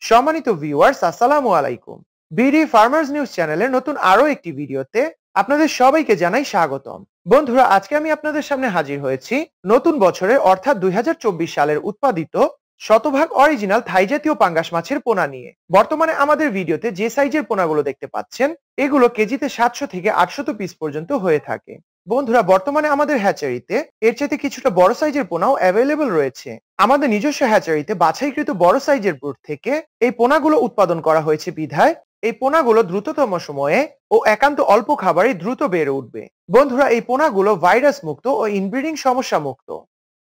সম্মানিত ভিউয়ার্স, আসসালামু আলাইকুম। বিডি ফার্মার্স নিউজ চ্যানেলের নতুন আরো একটি ভিডিওতে আপনাদের সবাইকে জানাই স্বাগতম। বন্ধুরা, আজকে আমি আপনাদের সামনে হাজির হয়েছি নতুন বছরে অর্থাৎ 2024 সালের উৎপাদিত শতভাগ অরিজিনাল থাই জাতীয় পাঙ্গাস মাছের পোনা নিয়ে। বর্তমানে আমাদের ভিডিওতে যে সাইজের পোনাগুলো দেখতে পাচ্ছেন, এগুলো কেজিতে 700 থেকে 800 পিস পর্যন্ত হয়ে থাকে। বন্ধুরা, বর্তমানে আমাদের হ্যাচারিতে এর চাইতে কিছুটা বড় সাইজের পোনাও অ্যাভেলেবল রয়েছে। আমাদের নিজস্ব হ্যাচারিতে বাছাইকৃত বড় সাইজের ব্রুড থেকে এই পোনাগুলো উৎপাদন করা হয়েছে বিধায় এই পোনাগুলো দ্রুততম সময়ে ও একান্ত অল্প খাবারে দ্রুত বেড়ে উঠবে। বন্ধুরা, এই পোনাগুলো ভাইরাস মুক্ত ও ইনব্রিডিং সমস্যা মুক্ত।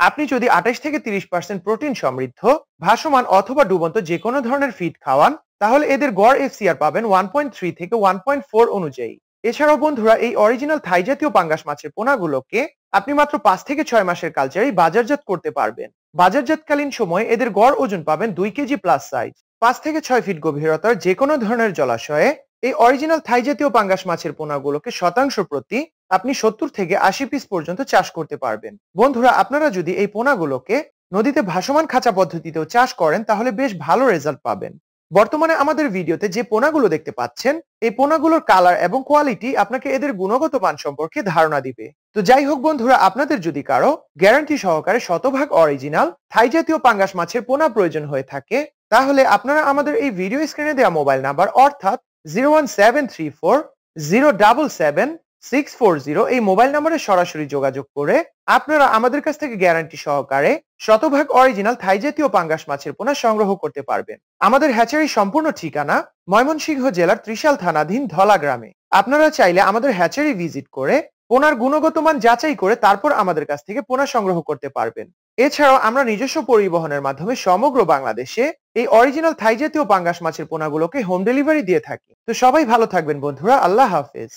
আপনি যদি 28 থেকে 30% প্রোটিন সমৃদ্ধ ভাসমান অথবা ডুবন্ত যে কোনো ধরনের ফিড খাওয়ান, তাহলে এদের গড় এফসিআর পাবেন 1.3 থেকে 1.4 অনুযায়ী। এছাড়াও বন্ধুরা, এই অরিজিনাল থাই জাতীয় পাঙ্গাস মাছের পোনাগুলোকে আপনি মাত্র 5 থেকে 6 মাসের কালচারেই বাজারজাত করতে পারবেন। বাজারজাতকালীন সময়ে এদের গড় ওজন পাবেন 2 কেজি প্লাস সাইজ। 5 থেকে 6 ফিট গভীরতার যে কোনো ধরনের জলাশয়ে এই অরিজিনাল থাই জাতীয় পাঙ্গাস মাছের পোনাগুলোকে শতাংশ প্রতি আপনি 70 থেকে 80 পিস পর্যন্ত চাষ করতে পারবেন। বন্ধুরা, আপনারা যদি এই পোনাগুলোকে নদীতে ভাসমান খাঁচা পদ্ধতিতেও চাষ করেন, তাহলে বেশ ভালো রেজাল্ট পাবেন। বর্তমানে আমাদের ভিডিওতে যে পোনাগুলো দেখতে পাচ্ছেন, এই পোনাগুলোর কালার এবং কোয়ালিটি আপনাকে এদের গুণগত মান সম্পর্কে ধারণা দিবে। তো যাই হোক বন্ধুরা, আপনাদের যদি কারো গ্যারান্টি সহকারে শতভাগ অরিজিনাল থাই জাতীয় পাঙ্গাস মাছের পোনা প্রয়োজন হয়ে থাকে, তাহলে আপনারা আমাদের এই ভিডিও স্ক্রিনে দেওয়া মোবাইল নাম্বার অর্থাৎ 01734077640 এই মোবাইল নম্বরে সরাসরি যোগাযোগ করে আপনারা আমাদের কাছ থেকে গ্যারান্টি সহকারে শতভাগ অরিজিনাল থাই জাতীয় পাঙ্গাস মাছের পোনা সংগ্রহ করতে পারবেন। আমাদের হ্যাচারি সম্পূর্ণ ঠিকানা ময়মনসিংহ জেলার ত্রিশাল থানাধীন ধলা গ্রামে। আপনারা চাইলে আমাদের হ্যাচারি ভিজিট করে পোনার গুণগত মান যাচাই করে তারপর আমাদের কাছ থেকে পোনা সংগ্রহ করতে পারবেন। এছাড়াও আমরা নিজস্ব পরিবহনের মাধ্যমে সমগ্র বাংলাদেশে এই অরিজিনাল থাই জাতীয় পাঙ্গাস মাছের পোনাগুলোকে হোম ডেলিভারি দিয়ে থাকি। তো সবাই ভালো থাকবেন বন্ধুরা, আল্লাহ হাফেজ।